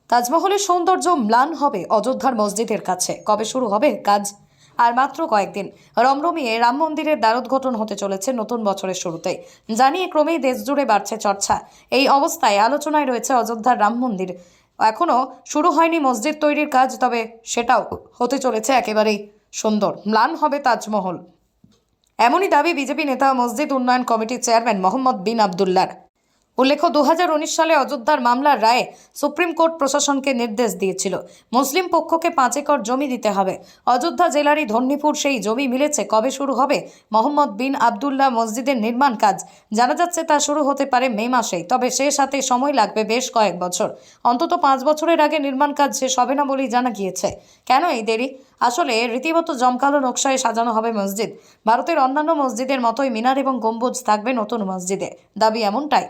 তাজমহলের সৌন্দর্য ম্লান হবে অযোধ্যার মসজিদের কাছে। কবে শুরু হবে কাজ? আর মাত্র কয়েকদিন। রমরমিয়ে রাম মন্দিরের দ্বারোদ্ঘাটন হতে চলেছে নতুন বছরের শুরুতেই। জানিয়ে ক্রমেই দেশ জুড়ে বাড়ছে চর্চা। এই অবস্থায় আলোচনায় রয়েছে অযোধ্যার রাম মন্দির। এখনো শুরু হয়নি মসজিদ তৈরির কাজ, তবে সেটাও হতে চলেছে একেবারেই সুন্দর। ম্লান হবে তাজমহল, এমনই দাবি বিজেপি নেতা মসজিদ উন্নয়ন কমিটির চেয়ারম্যান মোহাম্মদ বিন আবদুল্লার। উল্লেখ্য, 2019 সালে অযোধ্যার মামলার রায়ে সুপ্রিম কোর্ট প্রশাসনকে নির্দেশ দিয়েছিল মুসলিম পক্ষকে 5 একর জমি দিতে হবে। অযোধ্যা জেলারই ধন্যীপুর সেই জমি মিলেছে। কবে শুরু হবে মোহাম্মদ বিন আবদুল্লাহ মসজিদের নির্মাণ কাজ? জানা যাচ্ছে তা শুরু হতে পারে মে মাসেই, তবে সে সাথে সময় লাগবে বেশ কয়েক বছর। অন্তত 5 বছরের আগে নির্মাণ কাজ শেষ হবে না বলেই জানা গিয়েছে। কেন এই দেরি? আসলে রীতিমতো জমকালো নকশায় সাজানো হবে মসজিদ। ভারতের অন্যান্য মসজিদের মতোই মিনার এবং গম্বুজ থাকবে নতুন মসজিদে। দাবি এমনটাই।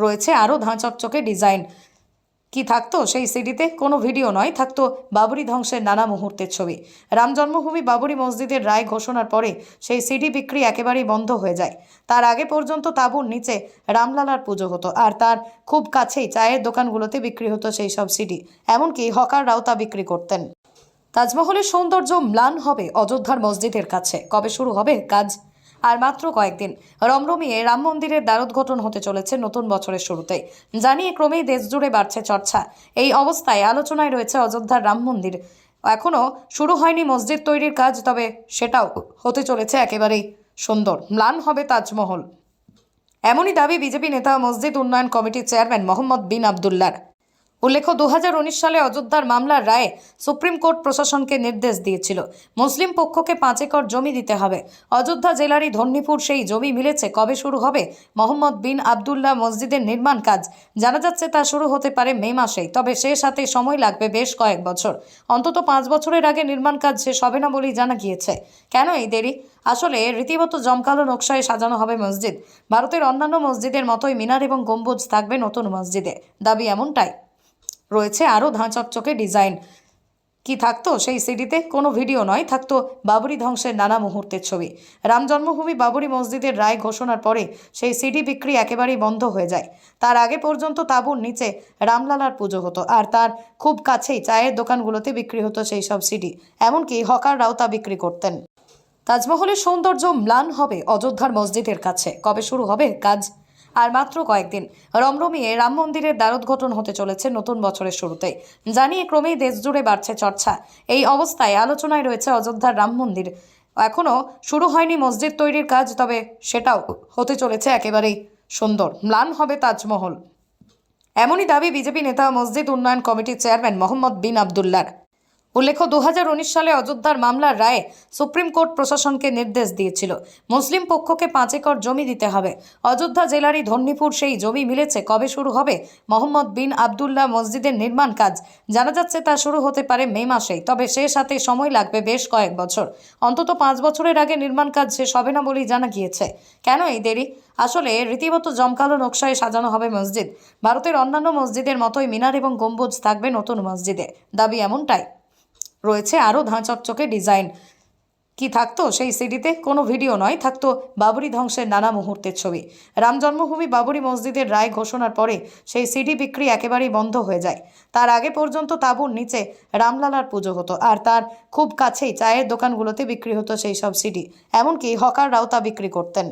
রয়েছে আরও চকচকে ডিজাইন। কি থাকতো সেই সিডিতে? কোনো ভিডিও নয়, থাকতো বাবরি ধ্বংসের নানা মুহূর্তের ছবি। রাম জন্মভূমি বাবরি মসজিদের রায় ঘোষণার পরে সেই সিডি বিক্রি একেবারেই বন্ধ হয়ে যায়। তার আগে পর্যন্ত তাঁবুর নিচে রামলালার পুজো হতো, আর তার খুব কাছেই চায়ের দোকানগুলোতে বিক্রি হতো সেই সব সিডি। এমনকি হকাররাও তা বিক্রি করতেন। তাজমহলের সৌন্দর্য ম্লান হবে অযোধ্যার মসজিদের কাছে। কবে শুরু হবে কাজ? আর মাত্র কয়েকদিন। রমরমিয়ে রাম মন্দিরের দ্বারোদ্ঘাটন হতে চলেছে নতুন বছরের শুরুতেই। জানিয়ে ক্রমেই দেশ জুড়ে বাড়ছে চর্চা। এই অবস্থায় আলোচনায় রয়েছে অযোধ্যার রাম মন্দির। এখনো শুরু হয়নি মসজিদ তৈরির কাজ, তবে সেটাও হতে চলেছে একেবারেই সুন্দর। ম্লান হবে তাজমহল, এমনই দাবি বিজেপি নেতা মসজিদ উন্নয়ন কমিটির চেয়ারম্যান মোহাম্মদ বিন আবদুল্লার। উল্লেখ্য, 2019 সালে অযোধ্যার মামলার রায়ে সুপ্রিম কোর্ট প্রশাসনকে নির্দেশ দিয়েছিল মুসলিম পক্ষকে 5 একর জমি দিতে হবে। অযোধ্যা জেলারই ধন্যীপুর সেই জমি মিলেছে। কবে শুরু হবে মোহাম্মদ বিন আবদুল্লাহ মসজিদের নির্মাণ কাজ? জানা যাচ্ছে তা শুরু হতে পারে মে মাসেই, তবে সে সাথে সময় লাগবে বেশ কয়েক বছর। অন্তত 5 বছরের আগে নির্মাণ কাজ শেষ হবে না বলেই জানা গিয়েছে। কেন এই দেরি? আসলে রীতিমতো জমকালো নকশায় সাজানো হবে মসজিদ। ভারতের অন্যান্য মসজিদের মতোই মিনার এবং গম্বুজ থাকবে নতুন মসজিদে। দাবি এমনটাই। রয়েছে আরও চকচকে ডিজাইন। কি থাকতো সেই সিডিতে? কোনো ভিডিও নয়, থাকতো বাবরি ধ্বংসের নানা মুহূর্তের ছবি। রাম জন্মভূমি বাবরি মসজিদের রায় ঘোষণার পরে সেই সিডি বিক্রি একেবারেই বন্ধ হয়ে যায়। তার আগে পর্যন্ত তাঁবুর নিচে রামলালার পুজো হতো, আর তার খুব কাছেই চায়ের দোকানগুলোতে বিক্রি হতো সেই সব সিডি। এমনকি হকাররাও তা বিক্রি করতেন। তাজমহলের সৌন্দর্য ম্লান হবে অযোধ্যার মসজিদের কাছে। কবে শুরু হবে কাজ? আর মাত্র কয়েকদিন। রমরমিয়ে রাম মন্দিরের দ্বারোদ্ঘাটন হতে চলেছে নতুন বছরের শুরুতেই। জানিয়ে ক্রমেই দেশ জুড়ে বাড়ছে চর্চা। এই অবস্থায় আলোচনায় রয়েছে অযোধ্যার রাম মন্দির। এখনো শুরু হয়নি মসজিদ তৈরির কাজ, তবে সেটাও হতে চলেছে একেবারেই সুন্দর। ম্লান হবে তাজমহল, এমনই দাবি বিজেপি নেতা মসজিদ উন্নয়ন কমিটির চেয়ারম্যান মোহাম্মদ বিন আবদুল্লার। উল্লেখ্য, 2019 সালে অযোধ্যার মামলার রায়ে সুপ্রিম কোর্ট প্রশাসনকে নির্দেশ দিয়েছিল মুসলিম পক্ষকে 5 একর জমি দিতে হবে। অযোধ্যা জেলারই ধন্যীপুর সেই জমি মিলেছে। কবে শুরু হবে মোহাম্মদ বিন আবদুল্লাহ মসজিদের নির্মাণ কাজ? জানা যাচ্ছে তা শুরু হতে পারে মে মাসেই, তবে সে সাথে সময় লাগবে বেশ কয়েক বছর। অন্তত 5 বছরের আগে নির্মাণ কাজ শেষ হবে না বলেই জানা গিয়েছে। কেন এই দেরি? আসলে রীতিমতো জমকালো নকশায় সাজানো হবে মসজিদ। ভারতের অন্যান্য মসজিদের মতোই মিনার এবং গম্বুজ থাকবে নতুন মসজিদে। দাবি এমনটাই। রয়েছে আরও চকচকে ডিজাইন। কি থাকতো সেই সিডিতে? কোনো ভিডিও নয়, থাকতো বাবরি ধ্বংসের নানা মুহূর্তের ছবি। রাম জন্মভূমি বাবরি মসজিদের রায় ঘোষণার পরে সেই সিডি বিক্রি একেবারেই বন্ধ হয়ে যায়। তার আগে পর্যন্ত তাঁবুর নিচে রামলালার পুজো হতো, আর তার খুব কাছেই চায়ের দোকানগুলোতে বিক্রি হতো সেই সব সিডি। এমনকি হকাররাও তা বিক্রি করতেন।